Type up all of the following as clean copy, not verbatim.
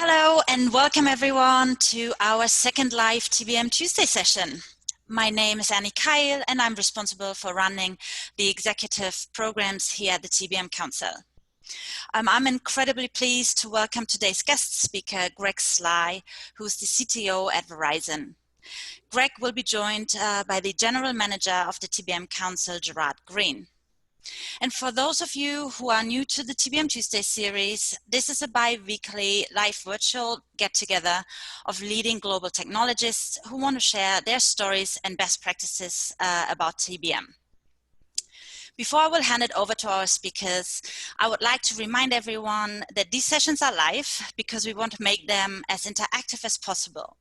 Hello and welcome everyone to our second live TBM Tuesday session. My name is Annie Kyle and I'm responsible for running the executive programs here at the TBM Council. I'm incredibly pleased to welcome today's guest speaker, Greg Sly, who's the CTO at Verizon. Greg will be joined by the General Manager of the TBM Council, Gerard Green. And for those of you who are new to the TBM Tuesday series, this is a bi-weekly live virtual get-together of leading global technologists who want to share their stories and best practices about TBM. Before I will hand it over to our speakers, I would like to remind everyone that these sessions are live because we want to make them as interactive as possible.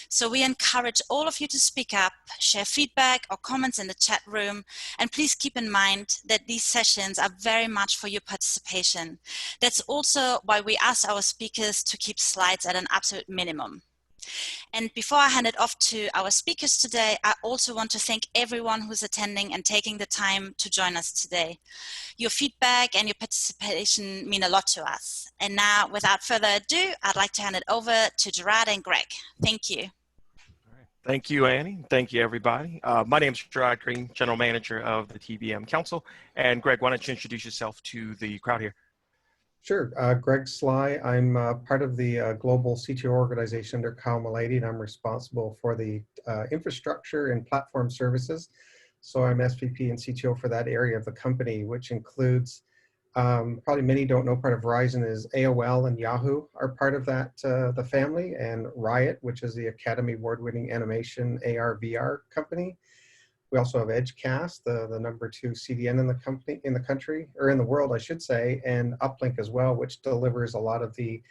So we encourage all of you to speak up, share feedback or comments in the chat room, and please keep in mind that these sessions are very much for your participation. That's also why we ask our speakers to keep slides at an absolute minimum. And before I hand it off to our speakers today, I also want to thank everyone who's attending and taking the time to join us today. Your feedback and your participation mean a lot to us. And now, without further ado, I'd like to hand it over to Gerard and Greg. Thank you. Thank you, Annie. Thank you, everybody. My name is Gerard Green, General Manager of the TBM Council. And Greg, why don't you introduce yourself to the crowd here? Sure. Greg Sly. I'm part of the global CTO organization under Kyle Malady, and I'm responsible for the infrastructure and platform services. So I'm SVP and CTO for that area of the company, which includes, probably many don't know, part of Verizon is AOL and Yahoo are part of that, the family, and Riot, which is the Academy Award-winning animation AR/VR company. We also have Edgecast, the #2 CDN in the country, or in the world, I should say, and Uplink as well, which delivers a lot of the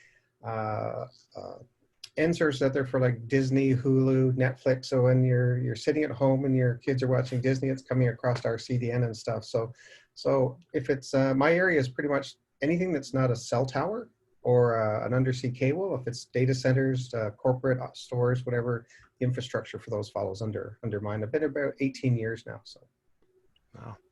answers that they're for like Disney, Hulu, Netflix. So when you're sitting at home and your kids are watching Disney, it's coming across our CDN and stuff. So if it's my area is pretty much anything that's not a cell tower or an undersea cable. If it's data centers, corporate stores, whatever, the infrastructure for those follows under mine. I've been about 18 years now. So.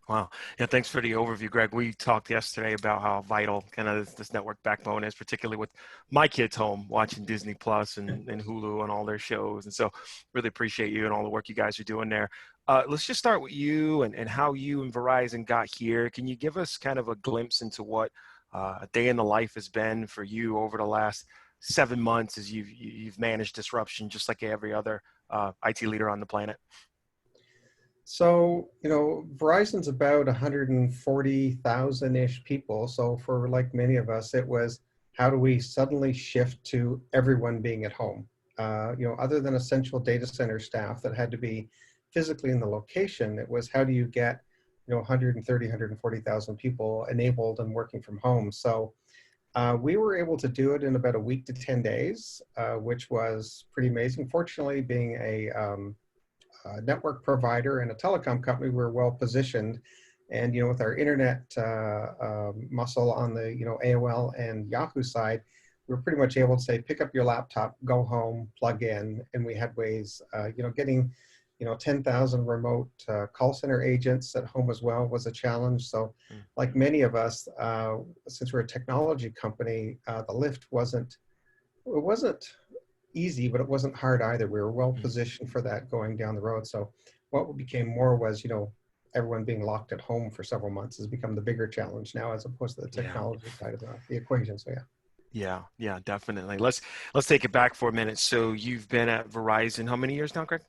Wow. Yeah, thanks for the overview, Greg. We talked yesterday about how vital kind of this network backbone is, particularly with my kids home watching Disney Plus and Hulu and all their shows. And so really appreciate you and all the work you guys are doing there. Let's just start with you and how you and Verizon got here. Can you give us kind of a glimpse into what a day in the life has been for you over the last 7 months as you've managed disruption just like every other IT leader on the planet? So, Verizon's about 140,000-ish people. So for like many of us, it was, how do we suddenly shift to everyone being at home? Other than essential data center staff that had to be physically in the location, it was how do you get 130, 140,000 people enabled and working from home. So we were able to do it in about a week to 10 days, which was pretty amazing. Fortunately, being a network provider and a telecom company, we're well positioned. And with our internet muscle on the AOL and Yahoo side, we're pretty much able to say, pick up your laptop, go home, plug in, and we had ways, getting 10,000 remote call center agents at home as well was a challenge. So like many of us, since we're a technology company, the lift wasn't easy, but it wasn't hard either. We were well positioned for that going down the road. So what became more was, everyone being locked at home for several months has become the bigger challenge now, as opposed to the technology side of the equation. So yeah, definitely. Let's take it back for a minute. So you've been at Verizon how many years now, Greg?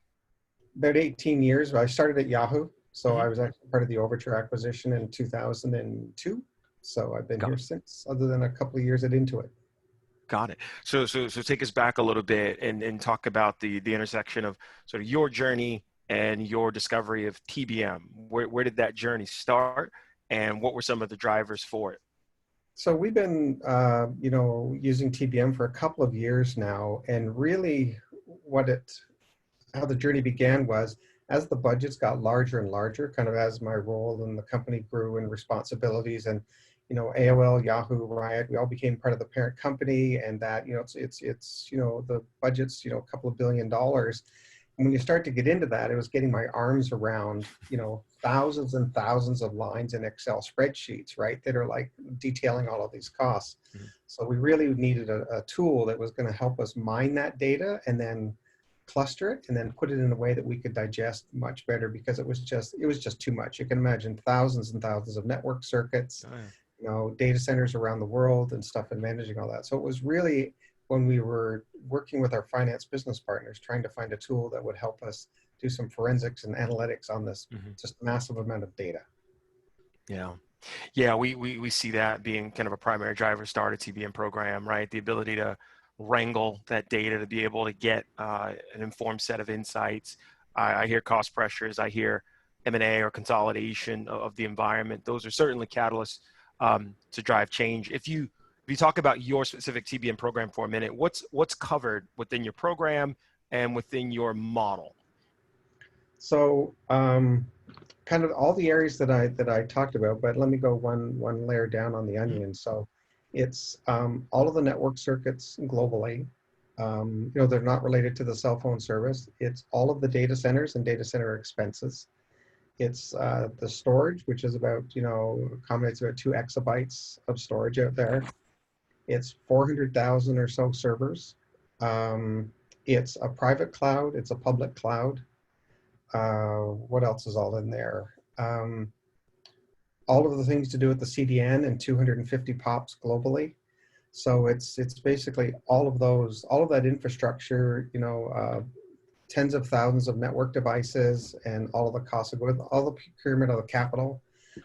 About 18 years. I started at Yahoo. So I was actually part of the Overture acquisition in 2002. So I've been here since, other than a couple of years at Intuit. Got it. So take us back a little bit and talk about the intersection of sort of your journey and your discovery of TBM. Where did that journey start, and what were some of the drivers for it? So we've been, using TBM for a couple of years now, and really how the journey began was as the budgets got larger and larger, kind of as my role in the company grew and responsibilities, and AOL, Yahoo, Riot, we all became part of the parent company, and that, it's the budget's, a couple of $1 billion. when you start to get into that, it was getting my arms around, you know, thousands and thousands of lines in Excel spreadsheets, right, that are like detailing all of these costs. Mhm. So we really needed a tool that was going to help us mine that data and then cluster it and then put it in a way that we could digest much better, because it was just too much. You can imagine thousands and thousands of network circuits, Oh, yeah. you know, data centers around the world and stuff, and managing all that. So it was really, when we were working with our finance business partners, trying to find a tool that would help us do some forensics and analytics on this Mhm. just massive amount of data. Yeah. Yeah, we see that being kind of a primary driver start a TBM program, right? The ability to wrangle that data to be able to get an informed set of insights. I hear cost pressures, I hear M&A or consolidation of the environment. Those are certainly catalysts to drive change. If you talk about your specific TBM program for a minute, what's covered within your program and within your model? So kind of all the areas that I talked about, but let me go one layer down on the onion. So it's all of the network circuits globally. You know, they're not related to the cell phone service. It's all of the data centers and data center expenses. It's the storage, which is about, you know, accommodates about 2 exabytes of storage out there. It's 400,000 or so servers. It's a private cloud. It's a public cloud. What else is all in there? All of the things to do with the CDN and 250 POPs globally. So it's basically all of those, all of that infrastructure, you know, tens of thousands of network devices and all of the costs of with all the procurement of the capital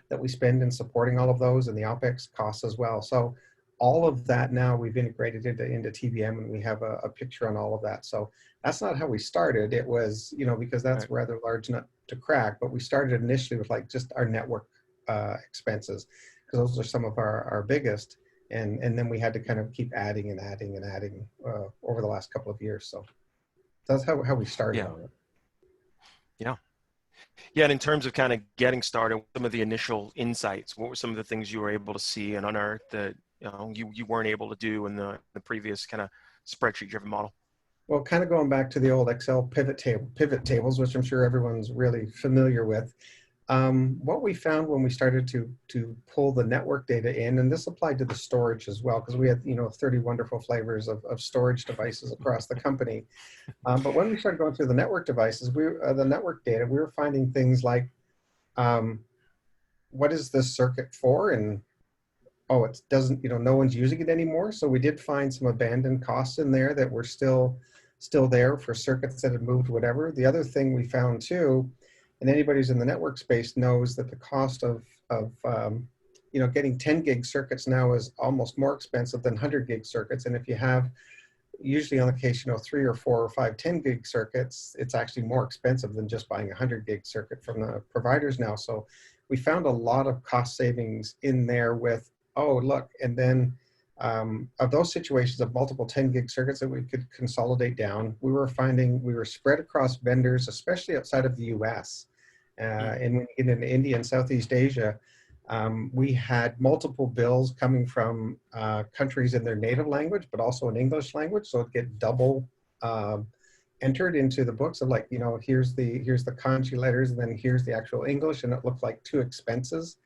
that we spend in supporting all of those, and the OpEx costs as well. So all of that now we've integrated into TBM, and we have a picture on all of that. So that's not how we started. It was, you know, because that's Right. rather large nut to crack, but we started initially with like just our network expenses, because those are some of our biggest. And then we had to kind of keep adding and adding and adding over the last couple of years. So that's how we started Yeah. on it. Yeah. Yeah, and in terms of kind of getting started, some of the initial insights, what were some of the things you were able to see and unearth that you weren't able to do in the previous kind of spreadsheet-driven model? Well, kind of going back to the old Excel pivot tables, which I'm sure everyone's really familiar with. What we found when we started to pull the network data in, and this applied to the storage as well, because we had, you know, 30 wonderful flavors of storage devices across the company. But when we started going through the network devices, the network data, we were finding things like, what is this circuit for? And oh, it doesn't, you know, no one's using it anymore. So we did find some abandoned costs in there that were still there for circuits that had moved, whatever. The other thing we found too, and anybody who's in the network space knows that the cost of you know, getting 10 gig circuits now is almost more expensive than 100 gig circuits. And if you have, usually on the case, you know, 3 or 4 or 5 10 gig circuits, it's actually more expensive than just buying a 100 gig circuit from the providers now. So we found a lot of cost savings in there with, oh, look, and then of those situations of multiple 10 gig circuits that we could consolidate down, we were finding we were spread across vendors, especially outside of the US. And when you get into India and Southeast Asia, we had multiple bills coming from countries in their native language, but also in English language. So it'd get double entered into the books of, like, you know, here's the kanji letters, and then here's the actual English, and it looked like 2 expenses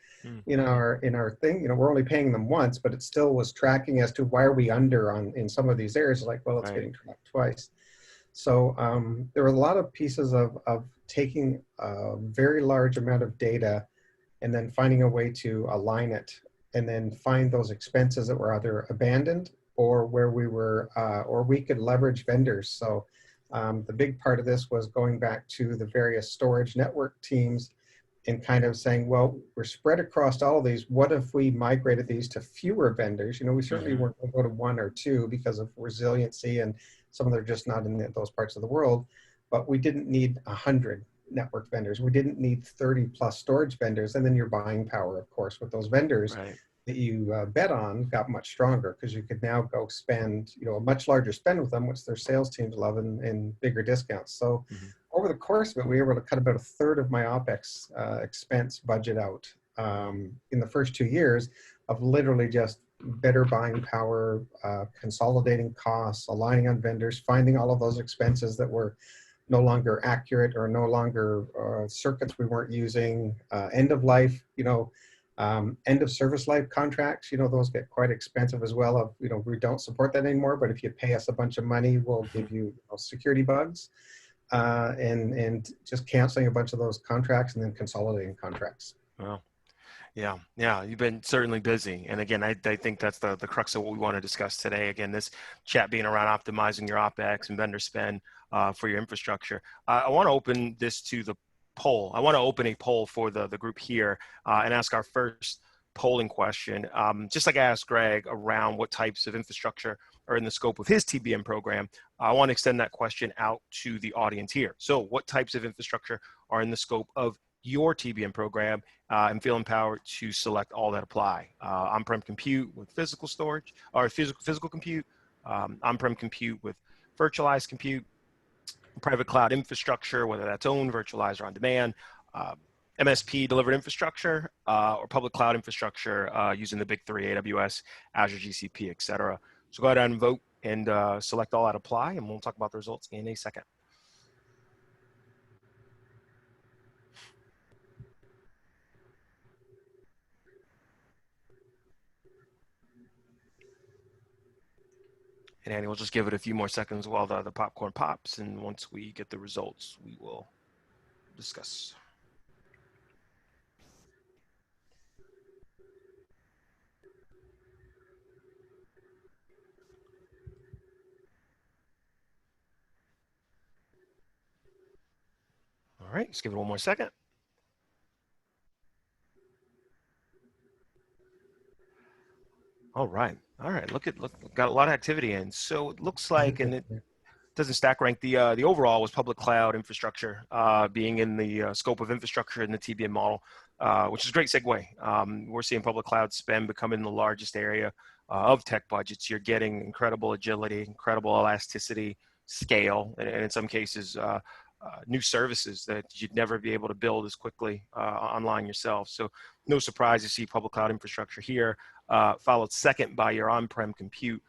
in our thing. You know, we're only paying them once, but it still was tracking as to why are we under on in some of these areas. Like, well, it's Right. getting tracked twice. So there were a lot of pieces of taking a very large amount of data and then finding a way to align it, and then find those expenses that were either abandoned or where we were, or we could leverage vendors. So the big part of this was going back to the various storage network teams and kind of saying, well, we're spread across all of these. What if we migrated these to fewer vendors? You know, we certainly weren't going to go to 1 or 2 because of resiliency, and some of them are just not in those parts of the world. But we didn't need 100 network vendors. We didn't need 30 plus storage vendors. And then your buying power, of course, with those vendors Right. that you bet on got much stronger, because you could now go spend, you know, a much larger spend with them, which their sales teams love, and bigger discounts. So over the course of it, we were able to cut about a third of my OpEx expense budget out in the first 2 years of literally just better buying power, consolidating costs, aligning on vendors, finding all of those expenses that were no longer accurate or no longer circuits we weren't using, end of life, end of service life contracts, those get quite expensive as well. We don't support that anymore, but if you pay us a bunch of money, we'll give you, security bugs, and just canceling a bunch of those contracts and then consolidating contracts. Well, yeah, you've been certainly busy. And again, I think that's the crux of what we want to discuss today. Again, this chat being around optimizing your OpEx and vendor spend for your infrastructure. I want to open this to the poll. I want to open a poll for the group here and ask our first polling question. Just like I asked Greg around what types of infrastructure are in the scope of his TBM program, I want to extend that question out to the audience here. So what types of infrastructure are in the scope of your TBM program, and feel empowered to select all that apply. On-prem compute with physical storage, or physical compute, on-prem compute with virtualized compute, private cloud infrastructure, whether that's owned, virtualized, or on demand, MSP delivered infrastructure, or public cloud infrastructure using the big three, AWS, Azure, GCP, et cetera. So go ahead and vote and select all that apply, and we'll talk about the results in a second. And Annie, we'll just give it a few more seconds while the popcorn pops, and once we get the results, we will discuss. All right, just give it one more second. All right, look, got a lot of activity in. So it looks like, and it doesn't stack rank, the overall was public cloud infrastructure being in the scope of infrastructure in the TBM model, which is a great segue. We're seeing public cloud spend becoming the largest area of tech budgets. You're getting incredible agility, incredible elasticity, scale, and in some cases, new services that you'd never be able to build as quickly online yourself. So no surprise to see public cloud infrastructure here, followed second by your on-prem compute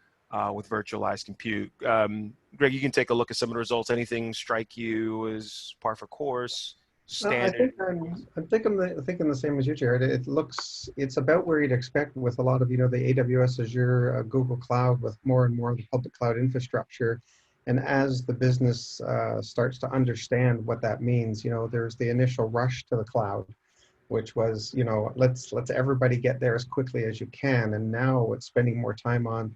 with virtualized compute. Greg, you can take a look at some of the results. Anything strike you as par for course, standard? I'm thinking the same as you, Jared. It's about where you'd expect with a lot of, the AWS, Azure, Google Cloud, with more and more of the public cloud infrastructure. And as the business starts to understand what that means, there's the initial rush to the cloud, which was, let's everybody get there as quickly as you can. And now it's spending more time on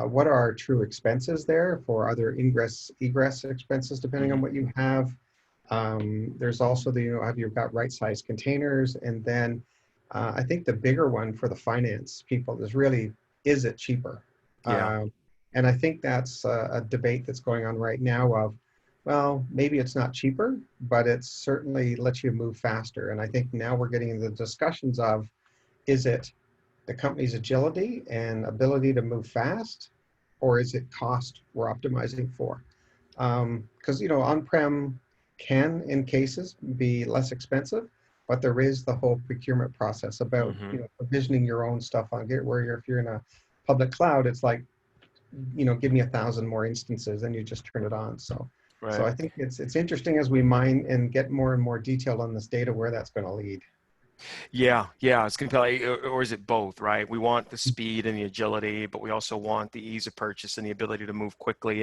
what are our true expenses there for other egress expenses, depending on what you have. There's also have you got right-sized containers? And then I think the bigger one for the finance people is really, is it cheaper? Yeah. And I think that's a debate that's going on right now of, well, maybe it's not cheaper, but it certainly lets you move faster. And I think now we're getting into the discussions of, is it the company's agility and ability to move fast, or is it cost we're optimizing for? Because, on-prem can, in cases, be less expensive, but there is the whole procurement process about, provisioning your own stuff on it, where if you're in a public cloud, it's like, give me 1,000 more instances and you just turn it on. So, Right. So I think it's interesting as we mine and get more and more detail on this data, where that's going to lead. Yeah, it's compelling, or is it both, right? We want the speed and the agility, but we also want the ease of purchase and the ability to move quickly.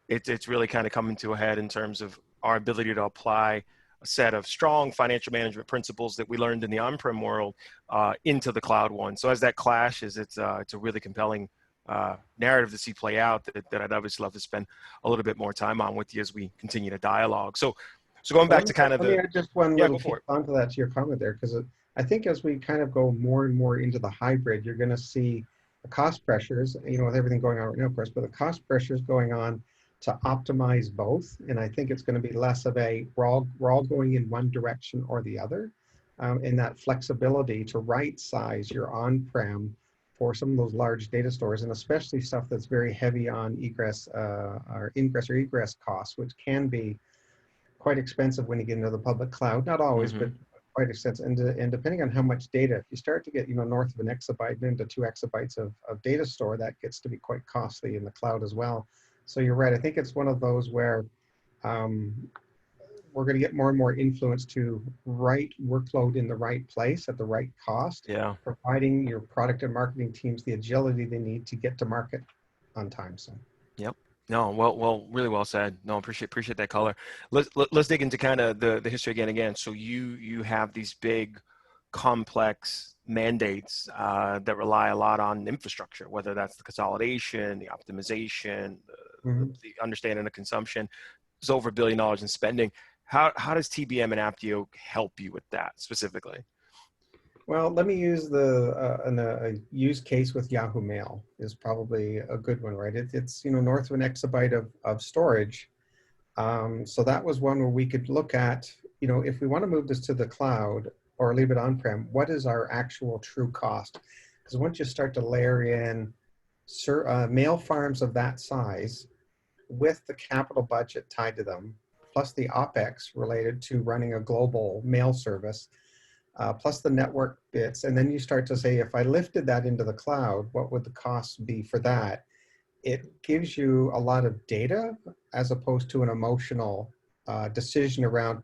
It's really kind of coming to a head in terms of our ability to apply a set of strong financial management principles that we learned in the on-prem world into the cloud one. So as that clashes, it's a really compelling narrative to see play out that I'd obviously love to spend a little bit more time on with you as we continue to dialogue. So going back to kind of let me add just one little piece onto that, to your comment there, because I think as we kind of go more and more into the hybrid, you're going to see the cost pressures, with everything going on right now, of course, but the cost pressures going on to optimize both. And I think it's going to be less of a, we're all going in one direction or the other, and that flexibility to right size your on-prem for some of those large data stores, and especially stuff that's very heavy on egress or ingress or egress costs, which can be quite expensive when you get into the public cloud. Not always, but quite expensive. And depending on how much data, if you start to get north of an exabyte into 2 exabytes of data store, that gets to be quite costly in the cloud as well. So you're right. I think it's one of those where um, we're going to get more and more influence to right workload in the right place at the right cost, Yeah. providing your product and marketing teams the agility they need to get to market on time. So. Yep. No, really well said. No, appreciate that color. Let's dig into kind of the history again. So you have these big, complex mandates that rely a lot on infrastructure, whether that's the consolidation, the optimization, the understanding of consumption. It's over $1 billion in spending. How does TBM and Ampdio help you with that specifically? Well, let me use a use case with Yahoo Mail is probably a good one, right? It's north of an exabyte of storage. So that was one where we could look at, if we want to move this to the cloud or leave it on-prem, what is our actual true cost? Because once you start to layer in mail farms of that size with the capital budget tied to them, plus the OpEx related to running a global mail service, plus the network bits. And then you start to say, if I lifted that into the cloud, what would the cost be for that? It gives you a lot of data as opposed to an emotional decision around,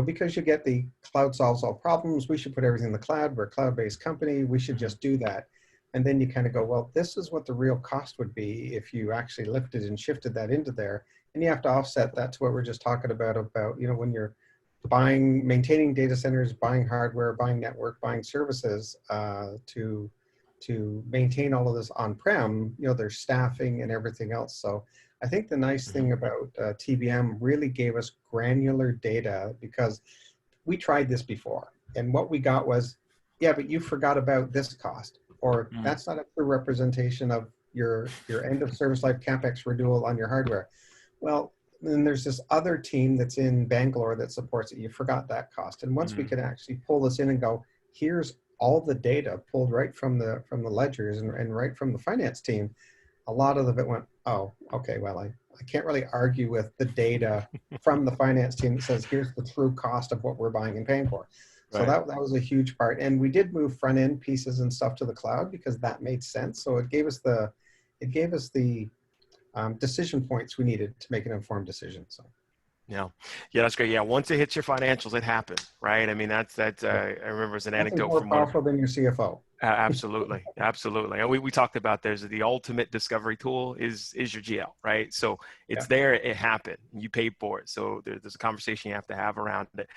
because you get the cloud solves all problems. We should put everything in the cloud. We're a cloud-based company. We should just do that. And then you kind of go, well, this is what the real cost would be if you actually lifted and shifted that into there. And you have to offset that to what we're just talking about, when you're maintaining data centers, buying hardware, buying network, buying services to maintain all of this on-prem, there's staffing and everything else. So I think the nice thing about TBM really gave us granular data, because we tried this before. And what we got was, yeah, but you forgot about this cost, or that's not a true representation of your end of service life CapEx renewal on your hardware. Well, then there's this other team that's in Bangalore that supports it. You forgot that cost. And once we could actually pull this in and go, here's all the data pulled right from the ledgers and right from the finance team, a lot of it went, oh, okay, well, I can't really argue with the data from the finance team that says, here's the true cost of what we're buying and paying for. So that was a huge part. And we did move front end pieces and stuff to the cloud because that made sense. So it gave us the decision points we needed to make an informed decision. So. Yeah, that's great. Yeah, once it hits your financials, it happened, right? I mean, that's I remember as an anecdote more from powerful than your CFO. Absolutely, absolutely. And we talked about there's the ultimate discovery tool is your GL, right? So it's there, it happened, you paid for it. So there's a conversation you have to have around it.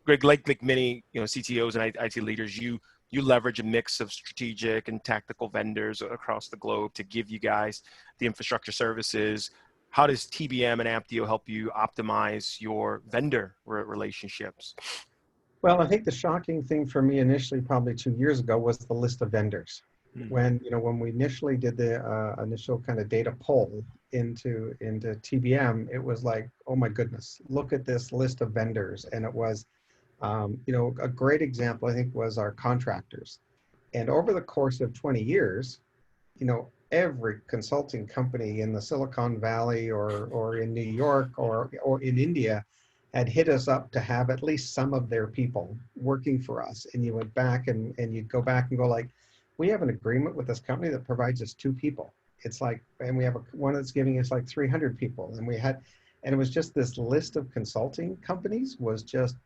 Greg, like many CTOs and IT leaders, you leverage a mix of strategic and tactical vendors across the globe to give you guys the infrastructure services. How does TBM and Ampdio help you optimize your vendor relationships? Well, I think the shocking thing for me initially, probably 2 years ago, was the list of vendors. When we initially did the initial kind of data poll into TBM, it was like, oh my goodness, look at this list of vendors. And it was, a great example, I think, was our contractors. And over the course of 20 years, every consulting company in the Silicon Valley or in New York or in India had hit us up to have at least some of their people working for us. And you went back and you'd go back and go like, we have an agreement with this company that provides us 2 people. It's like, and we have one that's giving us like 300 people. And it was just this list of consulting companies was just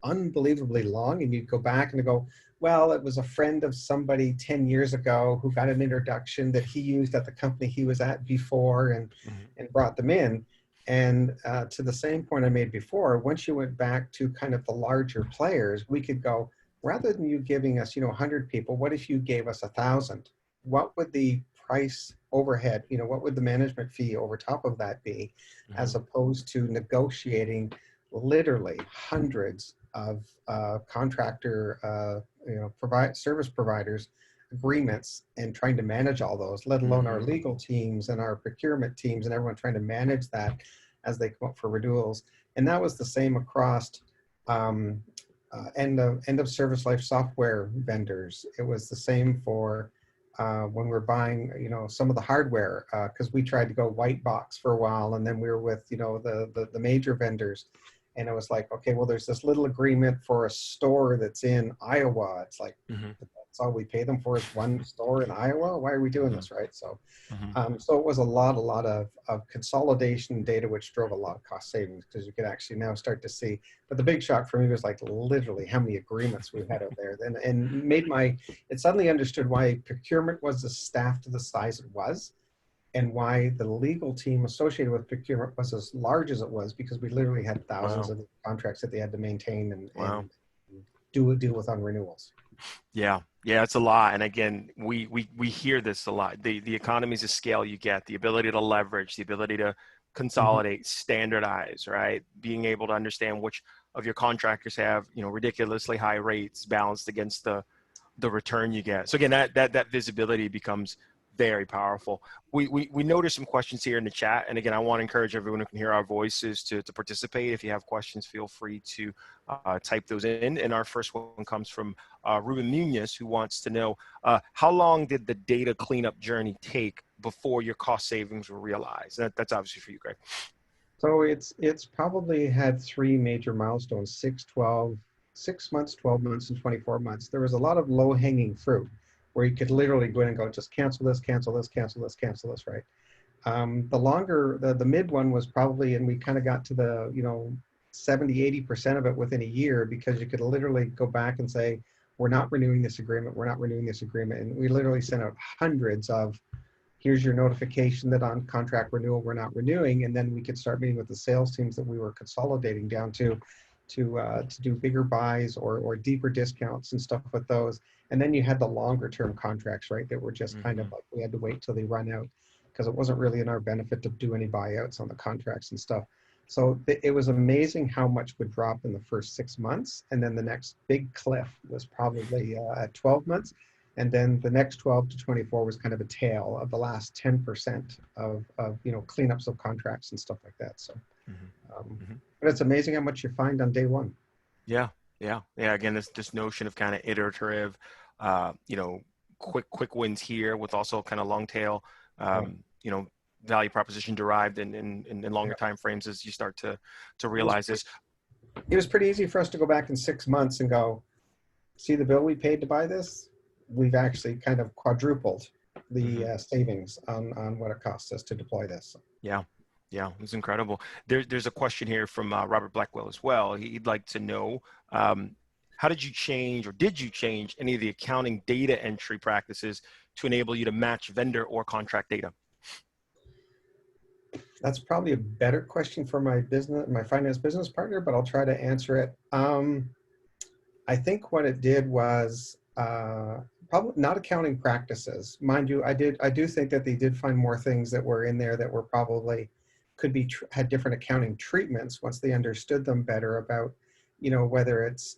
unbelievably long. And you'd go back and go, well, it was a friend of somebody 10 years ago who got an introduction that he used at the company he was at before and brought them in. And to the same point I made before, once you went back to kind of the larger players, we could go, rather than you giving us, 100 people, what if you gave us 1,000? What would the price overhead, what would the management fee over top of that be, as opposed to negotiating literally hundreds of contractor, service providers agreements and trying to manage all those, let alone our legal teams and our procurement teams and everyone trying to manage that as they come up for renewals. And that was the same across end of service life software vendors. It was the same for when we're buying, some of the hardware, because we tried to go white box for a while, and then we were with, the major vendors. And it was like, okay, well, there's this little agreement for a store that's in Iowa. It's like, that's all we pay them for is one store in Iowa. Why are we doing this, right? So, so it was a lot of consolidation data, which drove a lot of cost savings because you could actually now start to see. But the big shock for me was like literally how many agreements we had out there, and it suddenly understood why procurement was the staff to the size it was, and why the legal team associated with procurement was as large as it was, because we literally had thousands of contracts that they had to maintain and deal with on renewals. Yeah, it's a lot. And again, we hear this a lot. The economies of scale you get, the ability to leverage, the ability to consolidate, standardize, right? Being able to understand which of your contractors have, ridiculously high rates balanced against the return you get. So again, that visibility becomes very powerful. We noticed some questions here in the chat. And again, I want to encourage everyone who can hear our voices to participate. If you have questions, feel free to type those in. And our first one comes from Ruben Munoz, who wants to know, how long did the data cleanup journey take before your cost savings were realized? That's obviously for you, Greg. So it's probably had three major milestones: 6 months, 12 months, and 24 months. There was a lot of low-hanging fruit where you could literally go in and go, just cancel this, cancel this, cancel this, cancel this, right? The mid one was probably, and we kind of got to the 70, 80% of it within a year, because you could literally go back and say, we're not renewing this agreement, we're not renewing this agreement. And we literally sent out hundreds of, here's your notification that on contract renewal, we're not renewing. And then we could start meeting with the sales teams that we were consolidating down to do bigger buys or deeper discounts and stuff with those. And then you had the longer term contracts, right? That were just kind of like, we had to wait till they run out, because it wasn't really in our benefit to do any buyouts on the contracts and stuff. So it was amazing how much would drop in the first 6 months. And then the next big cliff was probably at 12 months. And then the next 12 to 24 was kind of a tail of the last 10% of cleanups of contracts and stuff like that. So, but it's amazing how much you find on day one. Yeah. Again, this notion of kind of iterative, quick wins here with also kind of long tail, value proposition derived in longer time frames as you start to realize this. It was pretty easy for us to go back in 6 months and go, see the bill we paid to buy this? We've actually kind of quadrupled the savings on what it costs us to deploy this. Yeah, it's incredible. There's a question here from Robert Blackwell as well. He'd like to know, how did you change any of the accounting data entry practices to enable you to match vendor or contract data? That's probably a better question for my finance business partner, but I'll try to answer it. I think what it did was probably not accounting practices. Mind you, I do think that they did find more things that were in there that were probably had different accounting treatments once they understood them better about, whether it's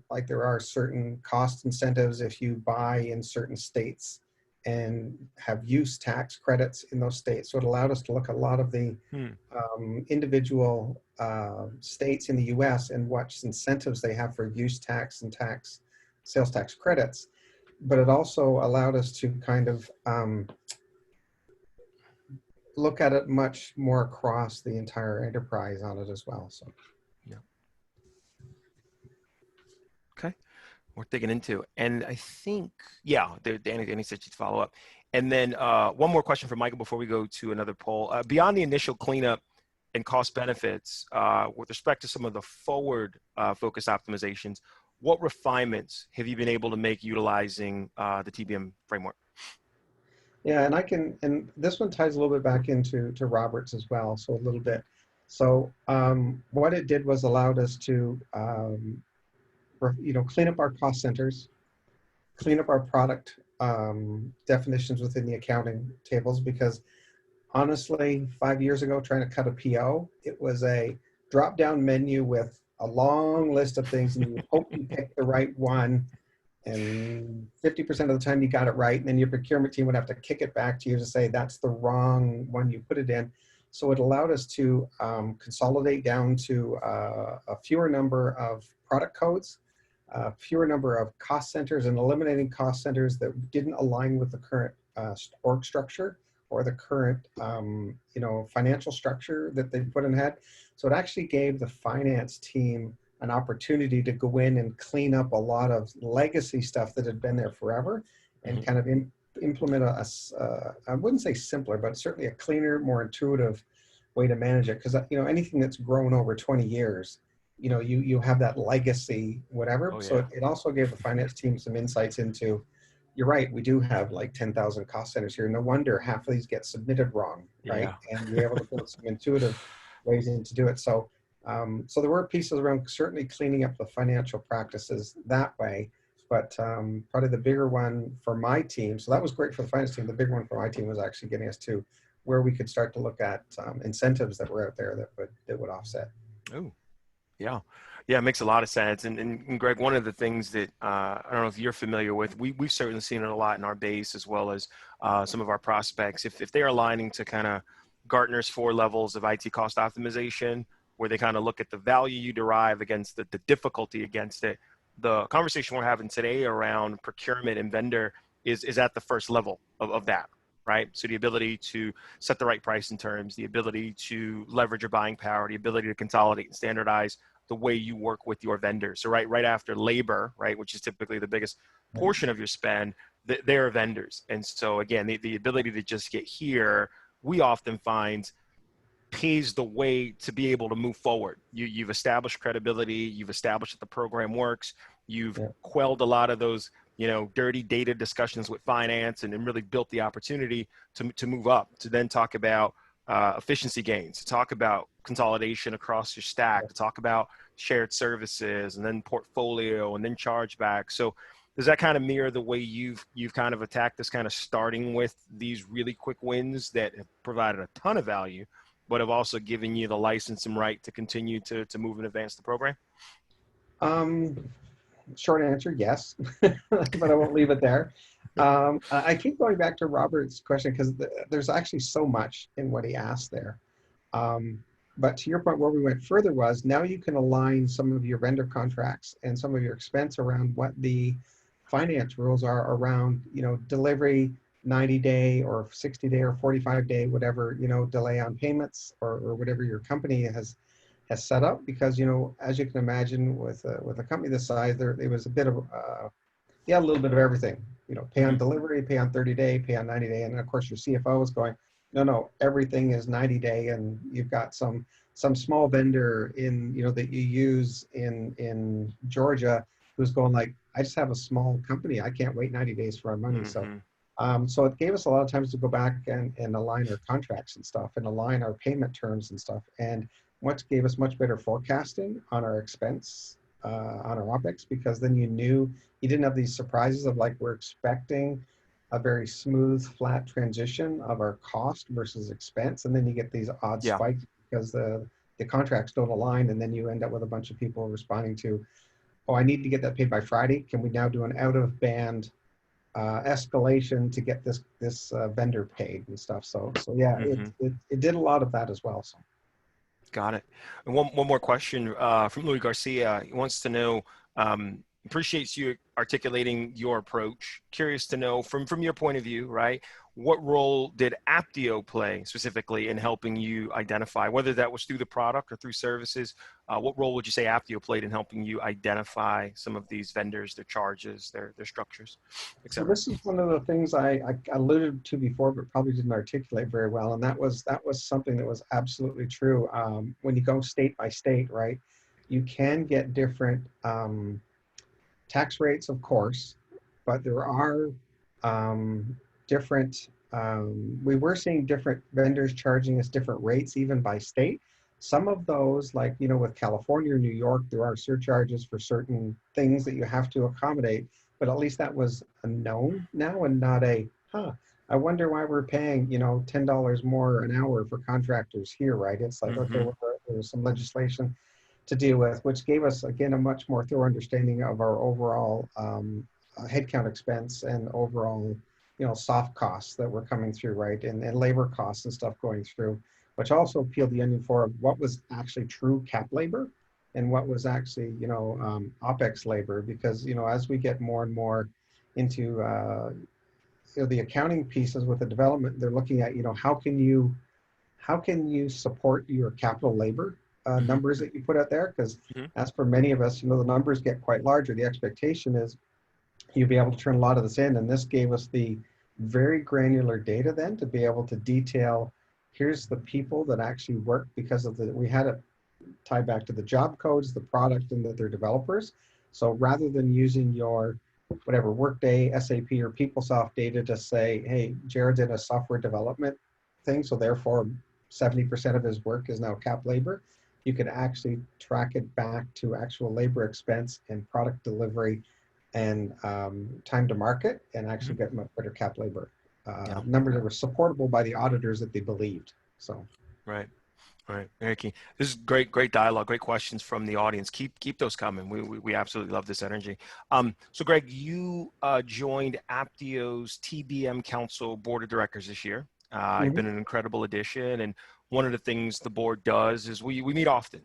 like there are certain cost incentives if you buy in certain states and have use tax credits in those states. So it allowed us to look at a lot of the individual states in the US and what incentives they have for use tax and sales tax credits. But it also allowed us to kind of look at it much more across the entire enterprise on it as well. So, yeah. Okay, we're digging into, and I think, Danny said she'd follow up. And then one more question for Michael before we go to another poll. Beyond the initial cleanup and cost benefits, with respect to some of the forward focus optimizations, what refinements have you been able to make utilizing the TBM framework? Yeah, and this one ties a little bit back into Robert's as well, so a little bit. So what it did was allowed us to, clean up our cost centers, clean up our product definitions within the accounting tables, because honestly, 5 years ago, trying to cut a PO, it was a drop-down menu with a long list of things, and you hope you pick the right one. And 50% of the time you got it right, and then your procurement team would have to kick it back to you to say that's the wrong one you put it in. So it allowed us to consolidate down to a fewer number of product codes, fewer number of cost centers, and eliminating cost centers that didn't align with the current org structure, or the current, financial structure that they put in head. So it actually gave the finance team an opportunity to go in and clean up a lot of legacy stuff that had been there forever, and kind of implement I wouldn't say simpler, but certainly a cleaner, more intuitive way to manage it. Because anything that's grown over 20 years, you have that legacy, whatever. Oh, So yeah. it also gave the finance team some insights into, you're right, we do have like 10,000 cost centers here. No wonder half of these get submitted wrong, right? Yeah. And you're able to build some intuitive ways in to do it. So, so there were pieces around certainly cleaning up the financial practices that way. But probably the bigger one for my team, so that was great for the finance team. The bigger one for my team was actually getting us to where we could start to look at incentives that were out there that would offset. Oh, yeah. Yeah, it makes a lot of sense. And Greg, one of the things that I don't know if you're familiar with, we've certainly seen it a lot in our base as well as some of our prospects. If they're aligning to kind of Gartner's 4 levels of IT cost optimization, where they kind of look at the value you derive against the difficulty against it, the conversation we're having today around procurement and vendor is at the first level of that, right? So the ability to set the right price and terms, the ability to leverage your buying power, the ability to consolidate and standardize the way you work with your vendors. So right after labor, right, which is typically the biggest portion of your spend, they're vendors. And so again, the ability to just get here, we often find pays the way to be able to move forward. You've established credibility, you've established that the program works, you've quelled a lot of those, dirty data discussions with finance and really built the opportunity to move up, to then talk about efficiency gains, to talk about consolidation across your stack, to talk about shared services and then portfolio and then chargeback. So does that kind of mirror the way you've kind of attacked this, kind of starting with these really quick wins that have provided a ton of value, but have also given you the license and right to continue to move and advance the program? Short answer, yes, but I won't leave it there. I keep going back to Robert's question because there's actually so much in what he asked there. But to your point, where we went further was, now you can align some of your vendor contracts and some of your expense around what the finance rules are around, delivery, 90-day or 60-day or 45-day, whatever, delay on payments or whatever your company has set up. Because, as you can imagine, with a company this size, it was a bit of, a little bit of everything, pay on delivery, pay on 30-day, pay on 90-day. And of course your CFO is going, no, everything is 90-day. And you've got some small vendor that you use in Georgia who's going like, I just have a small company. I can't wait 90 days for our money. So it gave us a lot of times to go back and align our contracts and stuff and align our payment terms and stuff. And what gave us much better forecasting on our expense, on our OpEx, because then you knew you didn't have these surprises of like, we're expecting a very smooth, flat transition of our cost versus expense. And then you get these odd spikes because the contracts don't align. And then you end up with a bunch of people responding to, oh, I need to get that paid by Friday. Can we now do an out of band escalation to get this vendor paid and stuff? So yeah, it did a lot of that as well. So. Got it. And one more question from Louis Garcia. He wants to know, appreciates you articulating your approach. Curious to know from your point of view, right? What role did Ampdio play specifically in helping you identify, whether that was through the product or through services? What role would you say Ampdio played in helping you identify some of these vendors, their charges, their structures, et cetera? So this is one of the things I alluded to before, but probably didn't articulate very well. And that was something that was absolutely true. When you go state by state, right, you can get different tax rates, of course, but there are different, we were seeing different vendors charging us different rates, even by state. Some of those, like, with California or New York, there are surcharges for certain things that you have to accommodate, but at least that was a known now and not a, I wonder why we're paying, $10 more an hour for contractors here, right? It's like, okay, well, there's some legislation to deal with, which gave us, again, a much more thorough understanding of our overall headcount expense and overall, soft costs that were coming through, right? And labor costs and stuff going through, which also peeled the onion for what was actually true cap labor and what was actually, OpEx labor. Because, as we get more and more into the accounting pieces with the development, they're looking at, how can you support your capital labor numbers that you put out there? Because as for many of us, the numbers get quite larger. The expectation is you'll be able to turn a lot of this in. And this gave us the very granular data then to be able to detail, here's the people that actually work because of we had it tied back to the job codes, the product, and that they're developers. So rather than using your whatever Workday, SAP, or PeopleSoft data to say, hey, Jared's in a software development thing, so therefore 70% of his work is now cap labor, you could actually track it back to actual labor expense and product delivery and time to market, and actually get much better cap labor numbers that were supportable by the auditors that they believed. So right. Very key. This is great dialogue, great questions from the audience. Keep those coming. We absolutely love this energy. So Greg, you joined Ampdio's TBM Council Board of Directors this year. You've been an incredible addition, and one of the things the board does is we meet often.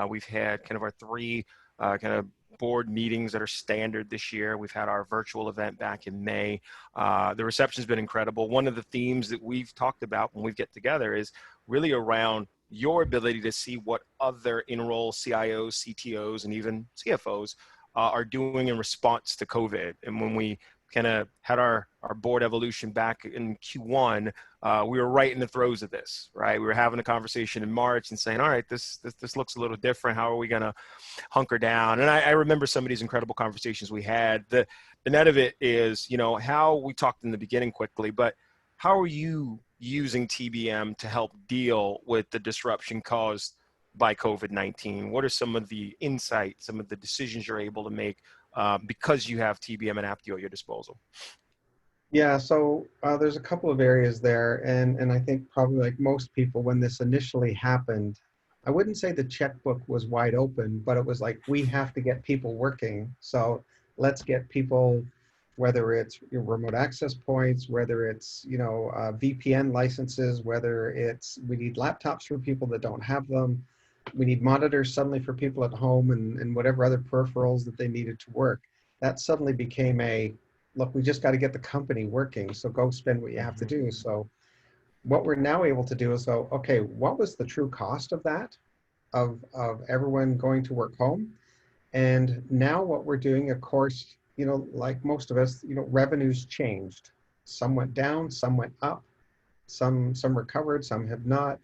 We've had kind of our 3 kind of board meetings that are standard this year. We've had our virtual event back in May. The reception's been incredible. One of the themes that we've talked about when we get together is really around your ability to see what other in-role CIOs, CTOs, and even CFOs are doing in response to COVID. And when we kind of had our board evolution back in Q1, we were right in the throes of this, right? We were having a conversation in March and saying, all right, this looks a little different. How are we going to hunker down? And I remember some of these incredible conversations we had. The net of it is, how we talked in the beginning quickly, but how are you using TBM to help deal with the disruption caused by COVID-19? What are some of the insights, some of the decisions you're able to make because you have TBM and Ampdio at your disposal? Yeah, so there's a couple of areas there, and I think probably like most people, when this initially happened, I wouldn't say the checkbook was wide open, but it was like, we have to get people working. So let's get people, whether it's remote access points, whether it's VPN licenses, whether it's we need laptops for people that don't have them, we need monitors suddenly for people at home, and whatever other peripherals that they needed to work. That suddenly became a, look, we just got to get the company working, so go spend what you have to do. So what we're now able to do is go, okay, what was the true cost of that, of everyone going to work home? And now what we're doing, of course, like most of us, revenues changed. Some went down, some went up, some recovered, some have not.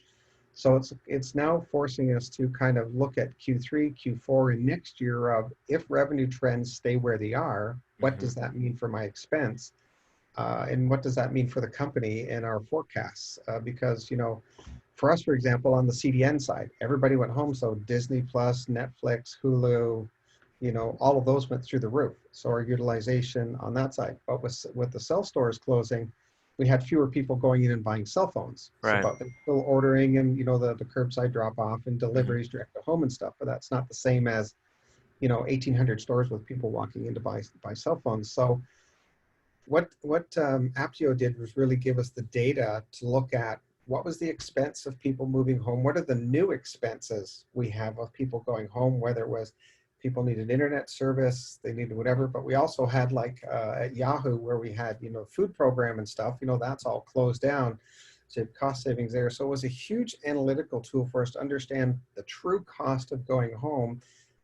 So it's now forcing us to kind of look at Q3, Q4, and next year of, if revenue trends stay where they are, what does that mean for my expense? And what does that mean for the company and our forecasts? Because, for us, for example, on the CDN side, everybody went home. So Disney Plus, Netflix, Hulu, all of those went through the roof. So our utilization on that side. But with the cell stores closing, we had fewer people going in and buying cell phones. Right. So, but they're still ordering, and the curbside drop off and deliveries direct to home and stuff. But that's not the same as 1,800 stores with people walking in to buy cell phones. So what Ampdio did was really give us the data to look at what was the expense of people moving home, what are the new expenses we have of people going home, whether it was people needed internet service, they needed whatever. But we also had, like at Yahoo, where we had food program and stuff, that's all closed down, so cost savings there. So it was a huge analytical tool for us to understand the true cost of going home,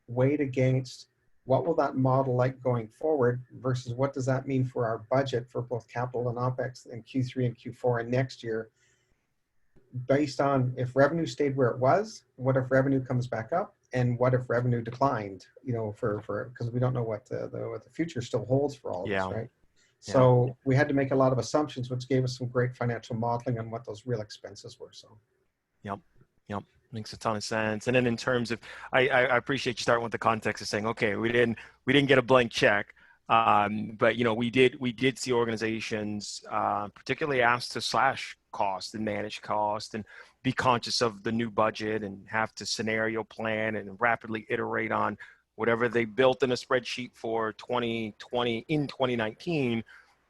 weighed against what will that model like going forward versus what does that mean for our budget for both capital and OpEx in Q3 and Q4 and next year, based on if revenue stayed where it was, what if revenue comes back up, and what if revenue declined, because we don't know what the future still holds for all of us, right? So we had to make a lot of assumptions, which gave us some great financial modeling on what those real expenses were. So Yep. Makes a ton of sense. And then in terms of, I appreciate you starting with the context of saying, okay, we didn't get a blank check, but we did see organizations particularly asked to slash cost and manage cost and be conscious of the new budget and have to scenario plan and rapidly iterate on whatever they built in a spreadsheet for 2020 in 2019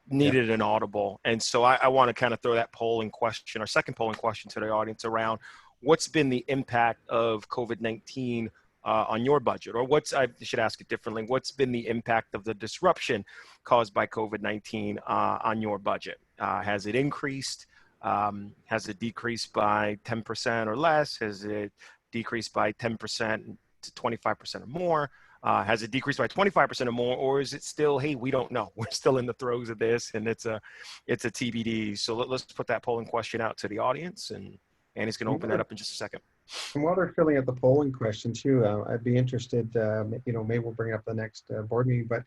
needed an audible. And so I want to kind of throw that polling question, our second polling question, to the audience around what's been the impact of COVID-19 on your budget? Or I should ask it differently, what's been the impact of the disruption caused by COVID-19 on your budget? Has it increased? Has it decreased by 10% or less? Has it decreased by 10% to 25% or more? Has it decreased by 25% or more, or is it still, hey, we don't know. We're still in the throes of this, and it's a TBD. So let's put that polling question out to the audience, and Annie's going to open that up in just a second. And while they're filling out the polling question too, I'd be interested, maybe we'll bring it up the next board meeting, but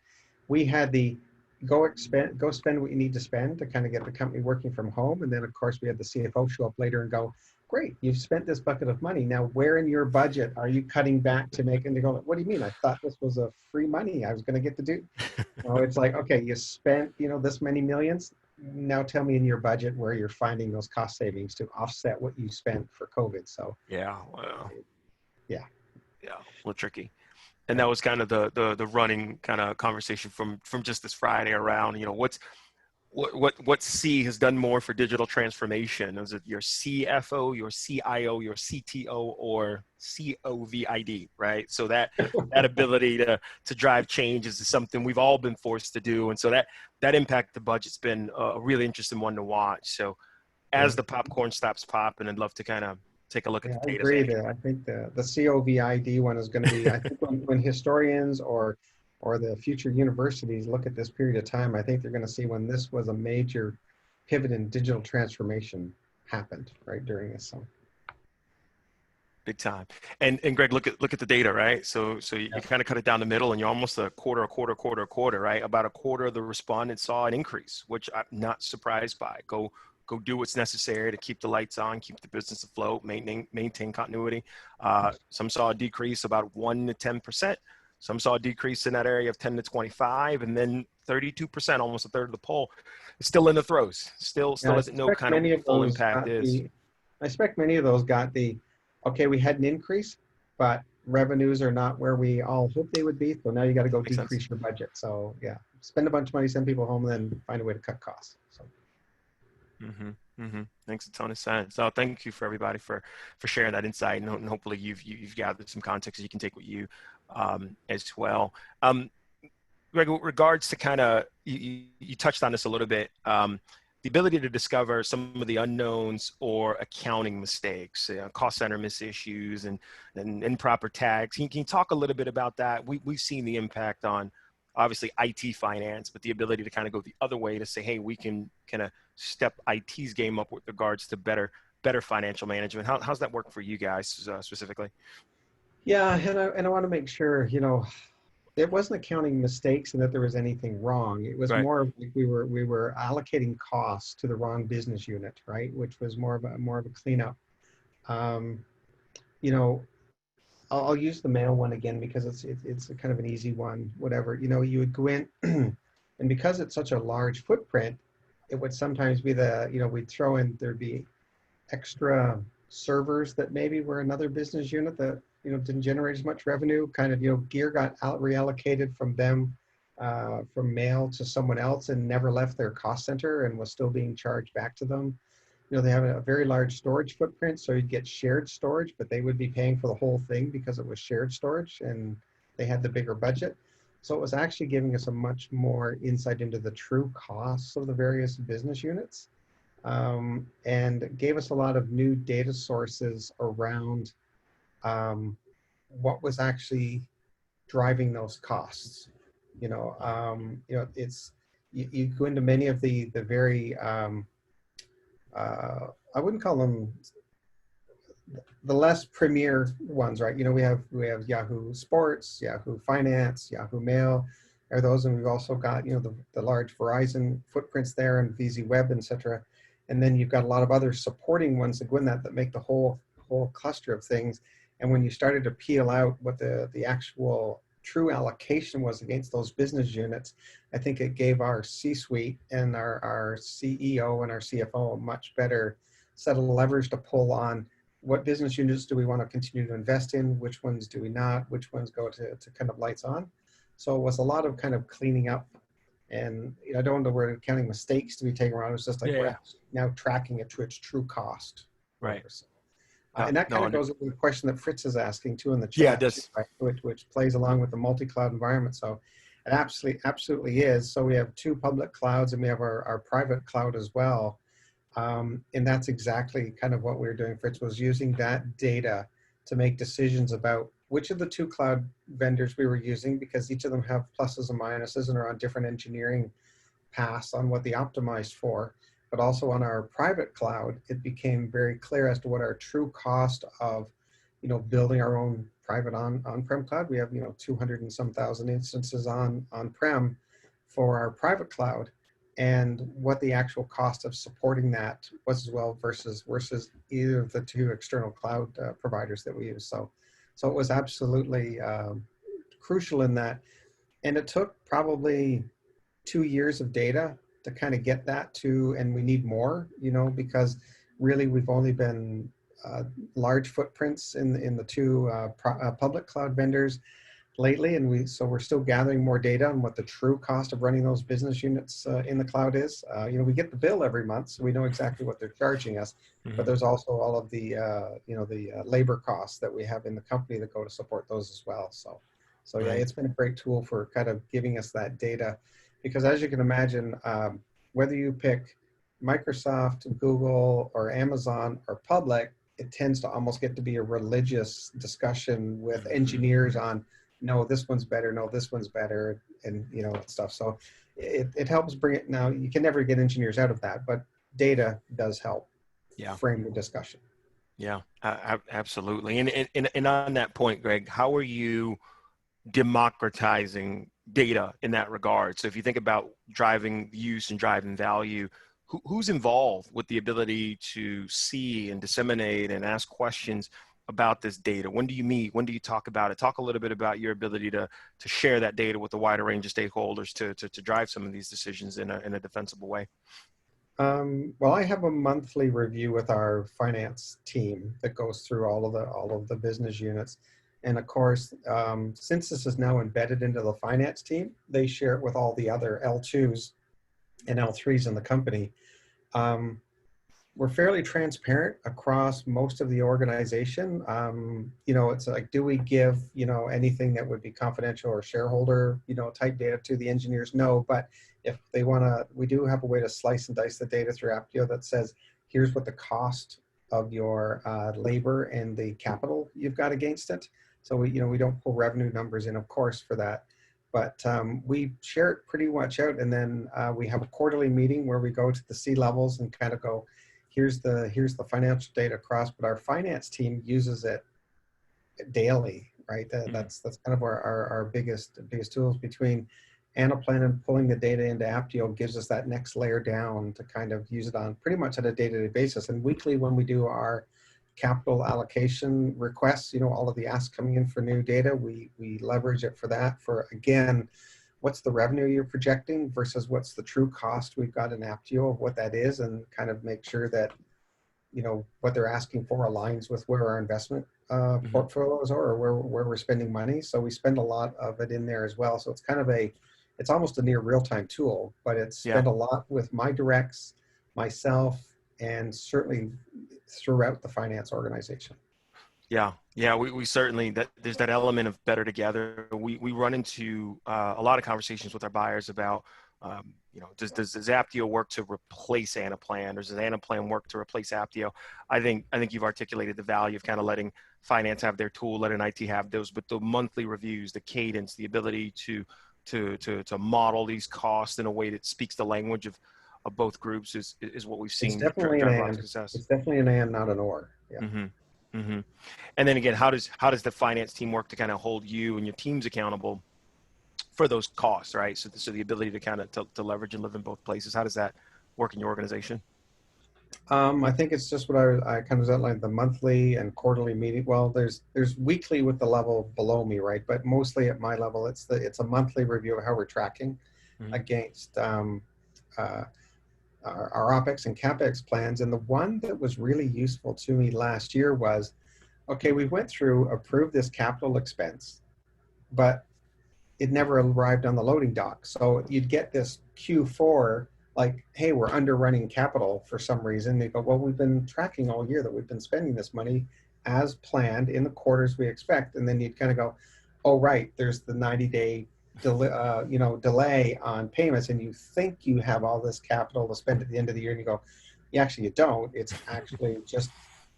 we had the go spend what you need to spend to kind of get the company working from home. And then of course we had the CFO show up later and go, great, you've spent this bucket of money. Now where in your budget are you cutting back to make, and they go, what do you mean? I thought this was a free money I was going to get to do. It's like, okay, you spent, this many millions. Now tell me in your budget where you're finding those cost savings to offset what you spent for COVID. So yeah, well, yeah, a little tricky. And that was kind of the running kind of conversation from just this Friday around, what C has done more for digital transformation? Is it your CFO, your CIO, your CTO, or COVID, right? So that ability to drive change is something we've all been forced to do. And so that impact the budget's been a really interesting one to watch. So as the popcorn stops popping, I'd love to kind of take a look at the data. I agree. I think the COVID one is going to be, I think when historians or the future universities look at this period of time, I think they're going to see when this was a major pivot in digital transformation happened right during this. So big time. And Greg, look at the data, right? So you kind of cut it down the middle, and you're almost a quarter, right? About a quarter of the respondents saw an increase, which I'm not surprised by. Go do what's necessary to keep the lights on, keep the business afloat, maintain continuity. Some saw a decrease about 1 to 10%. Some saw a decrease in that area of 10 to 25, and then 32%, almost a third of the poll, is still in the throes. Still doesn't know kind of what the full impact is. I expect many of those got okay, we had an increase, but revenues are not where we all hoped they would be. So now you got to go decrease your budget. So yeah, spend a bunch of money, send people home, and then find a way to cut costs. So. Makes a ton of sense. So thank you for everybody for sharing that insight, and hopefully you've gathered some context that you can take with you as well. Greg, with regards to kind of, you touched on this a little bit, the ability to discover some of the unknowns or accounting mistakes, cost center miss issues, and improper tags. Can you talk a little bit about that? We've seen the impact on obviously IT finance, but the ability to kind of go the other way to say, hey, we can kind of step IT's game up with regards to better financial management. How's that work for you guys specifically? Yeah, and I want to make sure, it wasn't accounting mistakes and that there was anything wrong. It was more of like we were allocating costs to the wrong business unit, right? Which was more of a cleanup. I'll use the mail one again because it's a kind of an easy one. Whatever, you would go in, and because it's such a large footprint, it would sometimes be we'd throw in, there'd be extra servers that maybe were another business unit that didn't generate as much revenue. Kind of gear got reallocated from them, from mail to someone else, and never left their cost center and was still being charged back to them. They have a very large storage footprint, so you'd get shared storage, but they would be paying for the whole thing because it was shared storage and they had the bigger budget. So it was actually giving us a much more insight into the true costs of the various business units, and gave us a lot of new data sources around what was actually driving those costs. It's you go into many of the very I wouldn't call them the less premier ones, right? We have Yahoo Sports, Yahoo Finance, Yahoo Mail, are those, and we've also got the large Verizon footprints there, and VZ Web, etc. And then you've got a lot of other supporting ones that go in that make the whole cluster of things. And when you started to peel out what the actual true allocation was against those business units, I think it gave our C-suite and our CEO and our CFO a much better set of levers to pull on what business units do we want to continue to invest in, which ones do we not, which ones go to kind of lights on. So it was a lot of kind of cleaning up, and I don't know where accounting mistakes to be taken around. It's just like we're now tracking it to its true cost. Right. And that kind No, of goes with the question that Fritz is asking too in the yeah, it chat, too, does. right? Which plays along with the multi-cloud environment. So it absolutely is. So we have two public clouds and we have our private cloud as well. And that's exactly kind of what we were doing. Fritz was using that data to make decisions about which of the two cloud vendors we were using, because each of them have pluses and minuses and are on different engineering paths on what they optimized for. But also on our private cloud, it became very clear as to what our true cost of, building our own private on-prem cloud. We have, 200 and some thousand instances on-prem for our private cloud, and what the actual cost of supporting that was as well versus either of the two external cloud providers that we use. So it was absolutely crucial in that, and it took probably 2 years of data to kind of get that to, and we need more, because really we've only been large footprints in the two public cloud vendors lately, and we're still gathering more data on what the true cost of running those business units in the cloud is. We get the bill every month, so we know exactly what they're charging us. But there's also all of the labor costs that we have in the company that go to support those as well. So yeah, it's been a great tool for kind of giving us that data, because as you can imagine, whether you pick Microsoft, Google, or Amazon or public, it tends to almost get to be a religious discussion with engineers on, no, this one's better, no, this one's better, and stuff. So it helps bring it. Now, you can never get engineers out of that, but data does help frame the discussion. Yeah, absolutely. And on that point, Greg, how are you democratizing data in that regard? So if you think about driving use and driving value, who's involved with the ability to see and disseminate and ask questions about this data? When do you meet? When do you talk about it? Talk a little bit about your ability to share that data with a wider range of stakeholders to drive some of these decisions in a defensible way. Well, I have a monthly review with our finance team that goes through all of the business units. And of course, since this is now embedded into the finance team, they share it with all the other L2s and L3s in the company. We're fairly transparent across most of the organization. It's like, do we give, anything that would be confidential or shareholder, type data to the engineers? No, but if they want to, we do have a way to slice and dice the data through Ampdio that says, here's what the cost of your labor and the capital you've got against it. So we don't pull revenue numbers in, of course, for that. But we share it pretty much out, and then we have a quarterly meeting where we go to the C-levels and kind of go, here's the financial data across, but our finance team uses it daily, right? That's kind of our biggest tools. Between Anaplan and pulling the data into Ampdio gives us that next layer down to kind of use it on pretty much on a day-to-day basis. And weekly, when we do our capital allocation requests, all of the asks coming in for new data, we leverage it for that, for, again, what's the revenue you're projecting versus what's the true cost we've got in Ampdio of what that is, and kind of make sure that, what they're asking for aligns with where our investment portfolios are, or where we're spending money. So we spend a lot of it in there as well. So it's kind of it's almost a near real-time tool, but it's spent a lot with my directs, myself, and certainly throughout the finance organization. Yeah, we certainly, there's that element of better together. We run into a lot of conversations with our buyers about, does Ampdio work to replace Anaplan, or does Anaplan work to replace Ampdio? I think you've articulated the value of kind of letting finance have their tool, letting IT have those, but the monthly reviews, the cadence, the ability to model these costs in a way that speaks the language of both groups is what we've seen. It's definitely an and. It's definitely an and, not an or. Yeah. And then again, how does the finance team work to kind of hold you and your teams accountable for those costs, right? So the ability to kind of to leverage and live in both places. How does that work in your organization? I think it's just what I kind of outlined, the monthly and quarterly meeting. Well, there's weekly with the level below me, right? But mostly at my level, it's a monthly review of how we're tracking against our OpEx and CapEx plans. And the one that was really useful to me last year was, okay, we went through, approved this capital expense, but it never arrived on the loading dock. So you'd get this Q4 like, hey, we're underrunning capital for some reason. They go, well, we've been tracking all year that we've been spending this money as planned in the quarters we expect. And then you'd kind of go, oh, right, there's the 90-day delay on payments, and you think you have all this capital to spend at the end of the year, and you go, yeah, actually you don't. It's actually just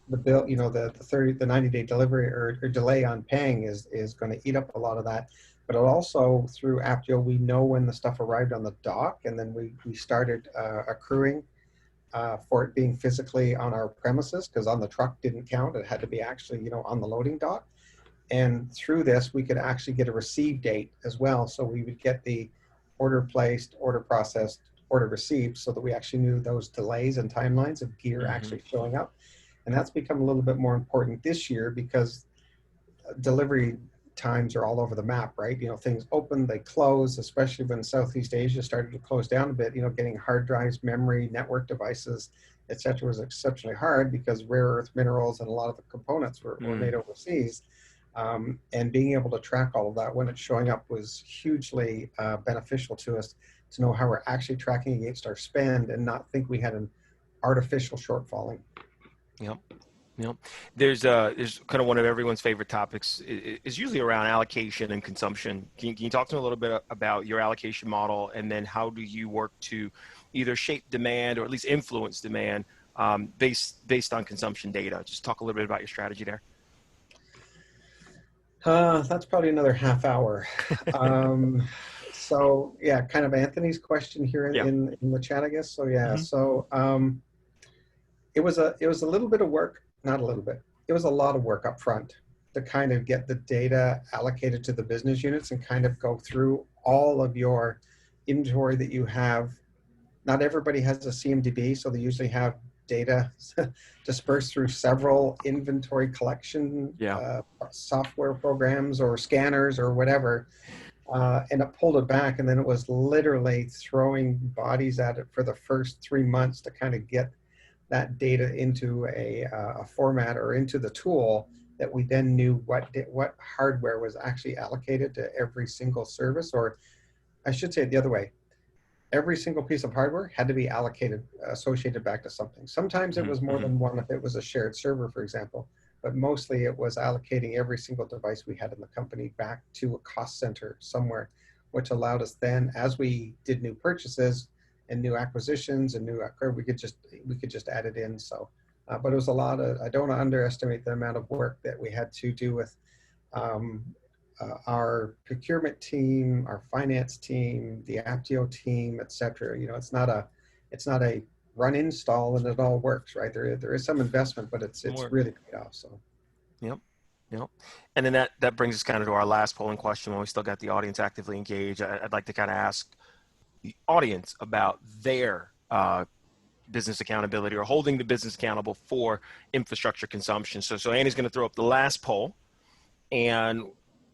the bill, the 90-day delivery or delay on paying is going to eat up a lot of that. But also through Ampdio, we know when the stuff arrived on the dock, and then we started accruing for it being physically on our premises, because on the truck didn't count. It had to be actually, on the loading dock. And through this, we could actually get a receive date as well. So we would get the order placed, order processed, order received, so that we actually knew those delays and timelines of gear actually showing up. And that's become a little bit more important this year, because delivery times are all over the map, right? Things open, they close, especially when Southeast Asia started to close down a bit. Getting hard drives, memory, network devices, etc., was exceptionally hard because rare earth minerals and a lot of the components were made overseas. And being able to track all of that when it's showing up was hugely beneficial to us, to know how we're actually tracking against our spend and not think we had an artificial shortfalling. Yep. Yep. There's kind of one of everyone's favorite topics is usually around allocation and consumption. Can you talk to me a little bit about your allocation model, and then how do you work to either shape demand or at least influence demand based on consumption data? Just talk a little bit about your strategy there. That's probably another half hour. So yeah, kind of Anthony's question here in the chat, I guess. So yeah, so it was a little bit of work, not a little bit. It was a lot of work up front to kind of get the data allocated to the business units and kind of go through all of your inventory that you have. Not everybody has a CMDB, so they usually have data dispersed through several inventory collection software programs or scanners or whatever, and it pulled it back, and then it was literally throwing bodies at it for the first 3 months to kind of get that data into a format or into the tool that we then knew what hardware was actually allocated to every single service, or I should say it the other way. Every single piece of hardware had to be allocated, associated back to something. Sometimes it was more than one if it was a shared server, for example, but mostly it was allocating every single device we had in the company back to a cost center somewhere, which allowed us then, as we did new purchases and new acquisitions and we could just add it in. So, but it was a lot of, I don't underestimate the amount of work that we had to do with our procurement team, our finance team, the Ampdio team, etc. It's not a run install and it all works, right? There is some investment, but it's really paid off. So, yep. And then that brings us kind of to our last polling question. When we still got the audience actively engaged, I'd like to kind of ask the audience about their business accountability, or holding the business accountable for infrastructure consumption. So Annie's going to throw up the last poll, and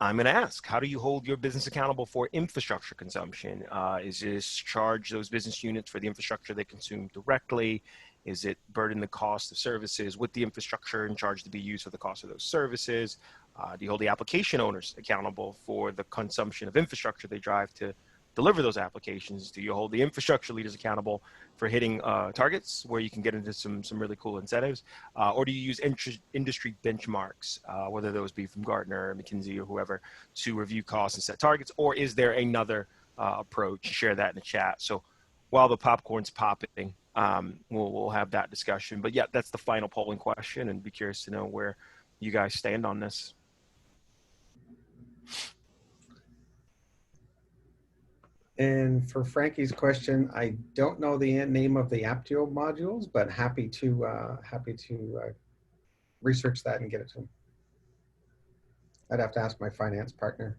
I'm going to ask, how do you hold your business accountable for infrastructure consumption? Is this charge those business units for the infrastructure they consume directly? Is it burden the cost of services with the infrastructure and charge the BUs for the cost of those services? Do you hold the application owners accountable for the consumption of infrastructure they drive to deliver those applications? Do you hold the infrastructure leaders accountable for hitting targets where you can get into some really cool incentives? Or do you use industry benchmarks, whether those be from Gartner, McKinsey, or whoever, to review costs and set targets? Or is there another approach? Share that in the chat. So while the popcorn's popping, we'll have that discussion. But yeah, that's the final polling question, and be curious to know where you guys stand on this. And for Frankie's question, I don't know the name of the Ampdio modules, but happy to research that and get it to him. I'd have to ask my finance partner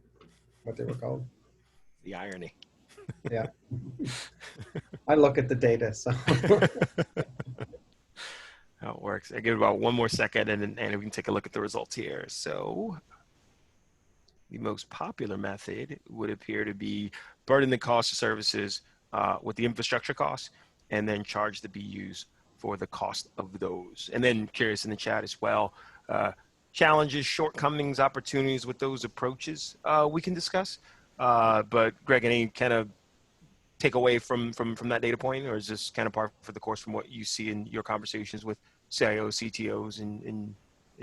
what they were called. The irony. Yeah. I look at the data, so. How it works. I give it about one more second, and we can take a look at the results here. So the most popular method would appear to be burden the cost of services with the infrastructure costs, and then charge the BUs for the cost of those. And then curious in the chat as well, challenges, shortcomings, opportunities with those approaches we can discuss. But Greg, any kind of take away from that data point, or is this kind of par for the course from what you see in your conversations with CIOs, CTOs in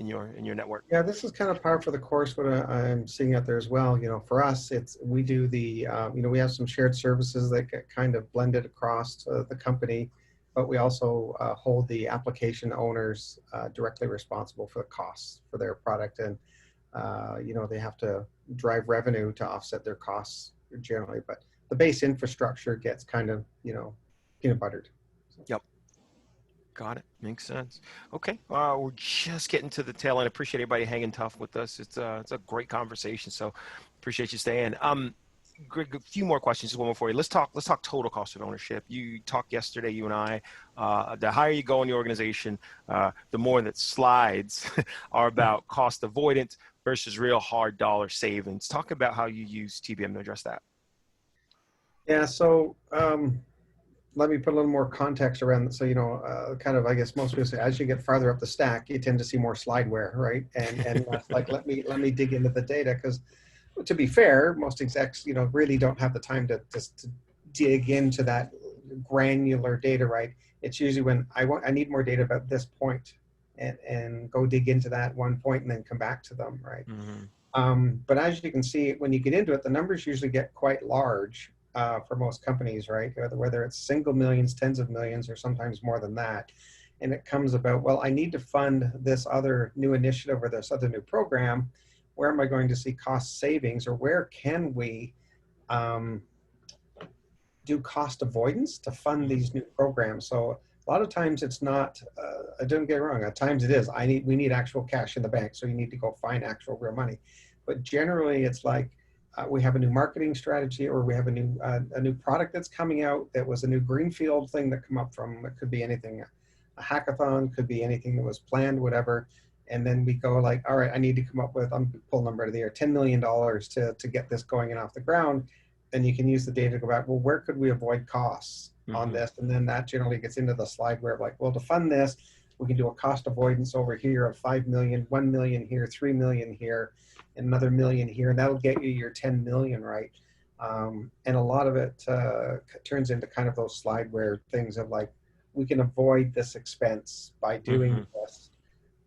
your network? Yeah, this is kind of par for the course what I'm seeing out there as well. For us, we do the, we have some shared services that get kind of blended across the company, but we also hold the application owners directly responsible for the costs for their product. And, they have to drive revenue to offset their costs generally, but the base infrastructure gets kind of, peanut buttered. Yep. Got it. Makes sense. Okay. We're just getting to the tail end. I appreciate everybody hanging tough with us. It's a great conversation. So appreciate you staying. Greg, a few more questions. Just one more for you. Let's talk total cost of ownership. You talked yesterday, you and I, the higher you go in the organization, the more that slides are about cost avoidance versus real hard dollar savings. Talk about how you use TBM to address that. Yeah. So, let me put a little more context around. So, kind of, I guess most people say, as you get farther up the stack, you tend to see more slideware, right? And less like, let me dig into the data, because to be fair, most execs, really don't have the time to dig into that granular data, right? It's usually when I need more data about this point, and go dig into that one point and then come back to them, right? Mm-hmm. But as you can see, when you get into it, the numbers usually get quite large. For most companies, right? Whether it's single millions, tens of millions, or sometimes more than that. And it comes about, well, I need to fund this other new initiative or this other new program. Where am I going to see cost savings, or where can we do cost avoidance to fund these new programs? So a lot of times it's not, don't get it wrong, at times it is, we need actual cash in the bank. So you need to go find actual real money. But generally it's like, we have a new marketing strategy, or we have a new product that's coming out that was a new greenfield thing that come up from, it could be anything, a hackathon, could be anything that was planned, whatever. And then we go like, all right, I need to come up with, I'm pull number of the year, $10 million to get this going and off the ground. Then you can use the data to go back, well, where could we avoid costs on this? And then that generally gets into the slide where like, well, to fund this, we can do a cost avoidance over here of 5 million, 1 million here, 3 million here, and another million here, and that'll get you your 10 million, right? And a lot of it turns into kind of those slideware things of like, we can avoid this expense by doing this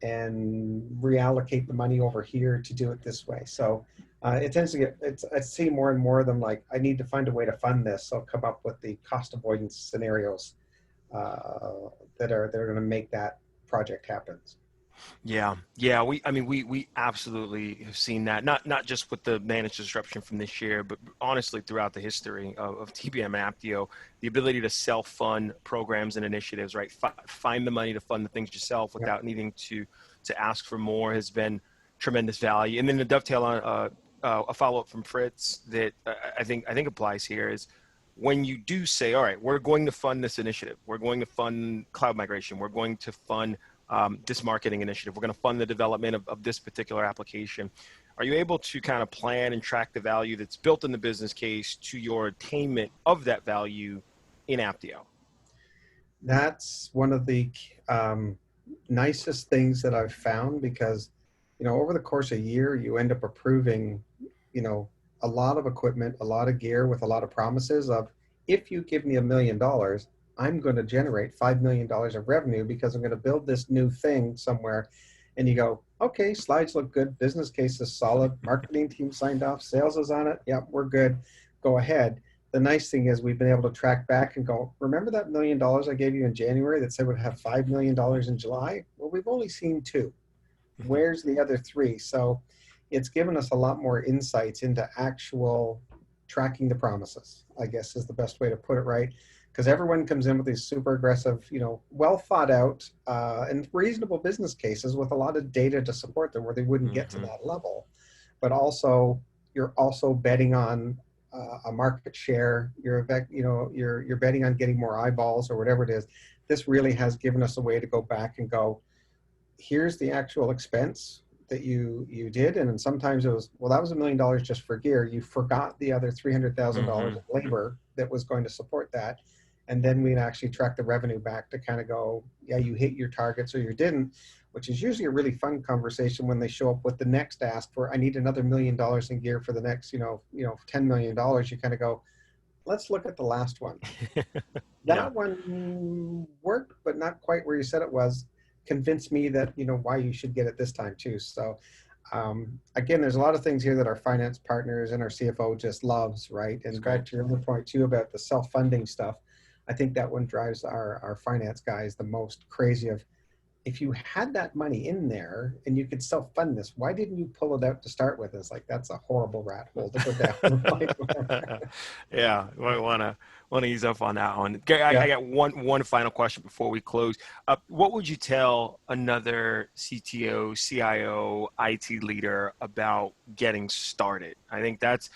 and reallocate the money over here to do it this way. So it tends to get, I see more and more of them like, I need to find a way to fund this. So I'll come up with the cost avoidance scenarios that are going to make that project happen. Yeah. We absolutely have seen that, not just with the managed disruption from this year, but honestly throughout the history of TBM and Ampdio, the ability to self-fund programs and initiatives, right? Find the money to fund the things yourself without needing to ask for more has been tremendous value. And then to dovetail on a follow-up from Fritz that I think applies here is, when you do say, all right, we're going to fund this initiative, we're going to fund cloud migration, we're going to fund this marketing initiative, we're going to fund the development of this particular application, are you able to kind of plan and track the value that's built in the business case to your attainment of that value in Ampdio? That's one of the nicest things that I've found, because, over the course of a year, you end up approving, a lot of equipment, a lot of gear with a lot of promises of, if you give me $1 million, I'm going to generate $5 million of revenue because I'm going to build this new thing somewhere. And you go, okay, slides look good. Business case is solid. Marketing team signed off. Sales is on it. Yep, we're good. Go ahead. The nice thing is we've been able to track back and go, remember that $1 million I gave you in January that said we'd have $5 million in July? Well, we've only seen 2. Where's the other 3? So it's given us a lot more insights into actual tracking the promises, I guess is the best way to put it, right? Because everyone comes in with these super aggressive, well thought out and reasonable business cases with a lot of data to support them, where they wouldn't get to that level. But also, you're also betting on a market share. You're betting on getting more eyeballs or whatever it is. This really has given us a way to go back and go, here's the actual expense that you did. And then sometimes it was, well, that was $1 million just for gear. You forgot the other $300,000 of labor that was going to support that. And then we'd actually track the revenue back to kind of go, yeah, you hit your targets or you didn't, which is usually a really fun conversation when they show up with the next ask for, I need another $1 million in gear for the next, $10 million. You kind of go, let's look at the last one. Yeah. That one worked, but not quite where you said it was. Convinced me that, why you should get it this time too. So again, there's a lot of things here that our finance partners and our CFO just loves, right? And back to your other point too about the self-funding stuff, I think that one drives our finance guys the most crazy of, if you had that money in there and you could self-fund this, why didn't you pull it out to start with? It's like, that's a horrible rat hole to go down. Yeah, we want to ease up on that one. I got one final question before we close. What would you tell another CTO, CIO, IT leader about getting started? I think that's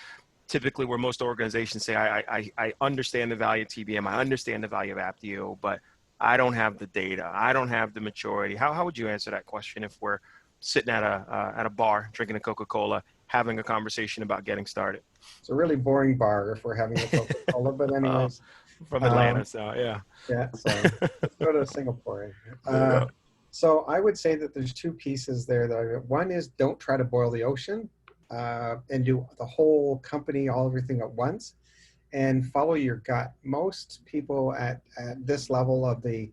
typically where most organizations say, I understand the value of TBM, I understand the value of Ampdio, but I don't have the data, I don't have the maturity. How would you answer that question if we're sitting at a bar, drinking a Coca-Cola, having a conversation about getting started? It's a really boring bar if we're having a Coca-Cola, but anyways. From Atlanta, so yeah. Yeah, so let's go to Singapore. Yeah. So I would say that there's two pieces there. One is, don't try to boil the ocean and do the whole company, everything at once, and follow your gut. Most people at this level of the,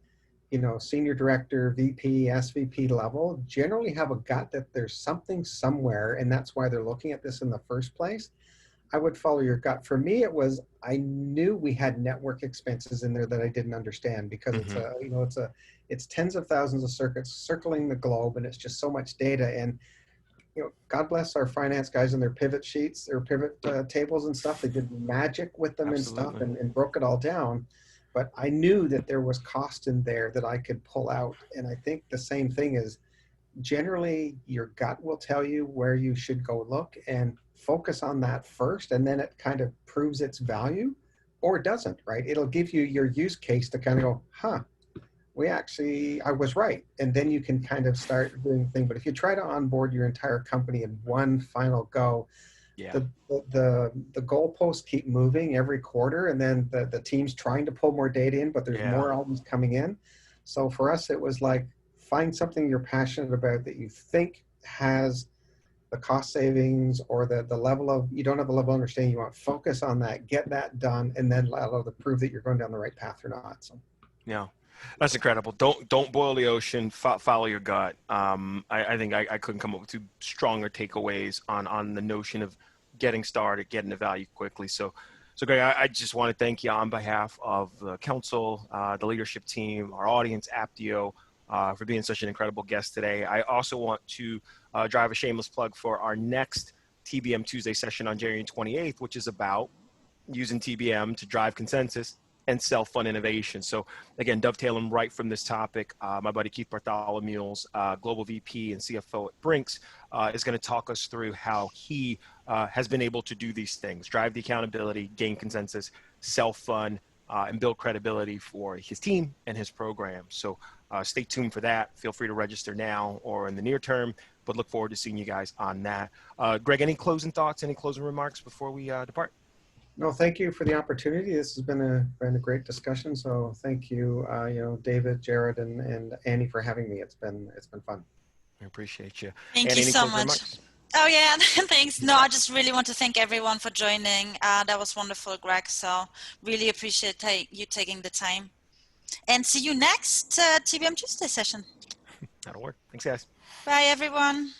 senior director, VP, SVP level generally have a gut that there's something somewhere, and that's why they're looking at this in the first place. I would follow your gut. For me, it was, I knew we had network expenses in there that I didn't understand, because it's tens of thousands of circuits circling the globe, and it's just so much data. And God bless our finance guys and their pivot sheets, their pivot tables and stuff. They did magic with them. Absolutely. And stuff and broke it all down. But I knew that there was cost in there that I could pull out. And I think the same thing is, generally your gut will tell you where you should go look, and focus on that first, and then it kind of proves its value, or it doesn't, right? It'll give you your use case to kind of go, I was right. And then you can kind of start doing the thing. But if you try to onboard your entire company in one final go, the goalposts keep moving every quarter, and then the team's trying to pull more data in, but there's more always coming in. So for us, it was like, find something you're passionate about that you think has the cost savings, or the level of, you don't have the level of understanding you want. Focus on that, get that done, and then allow to prove that you're going down the right path or not. So yeah, that's incredible. Don't boil the ocean. Follow your gut. I think I couldn't come up with two stronger takeaways on the notion of getting started, getting the value quickly. So Greg, I just want to thank you on behalf of the council, the leadership team, our audience, Ampdio, for being such an incredible guest today. I also want to drive a shameless plug for our next TBM Tuesday session on January 28th, which is about using TBM to drive consensus and self-fund innovation. So again, dovetailing right from this topic, my buddy Keith Bartholomew's Global VP and CFO at Brinks is going to talk us through how he has been able to do these things, drive the accountability, gain consensus, self-fund, and build credibility for his team and his program. So stay tuned for that. Feel free to register now or in the near term, but look forward to seeing you guys on that. Greg, any closing thoughts, any closing remarks before we depart? No, thank you for the opportunity. This has been a great discussion. So thank you, David, Jared, and Annie for having me. It's been fun. I appreciate you. Thank you so much. Remarks? Oh yeah, thanks. No, I just really want to thank everyone for joining. That was wonderful, Greg. So really appreciate you taking the time. And see you next TBM Tuesday session. That'll work. Thanks, guys. Bye, everyone.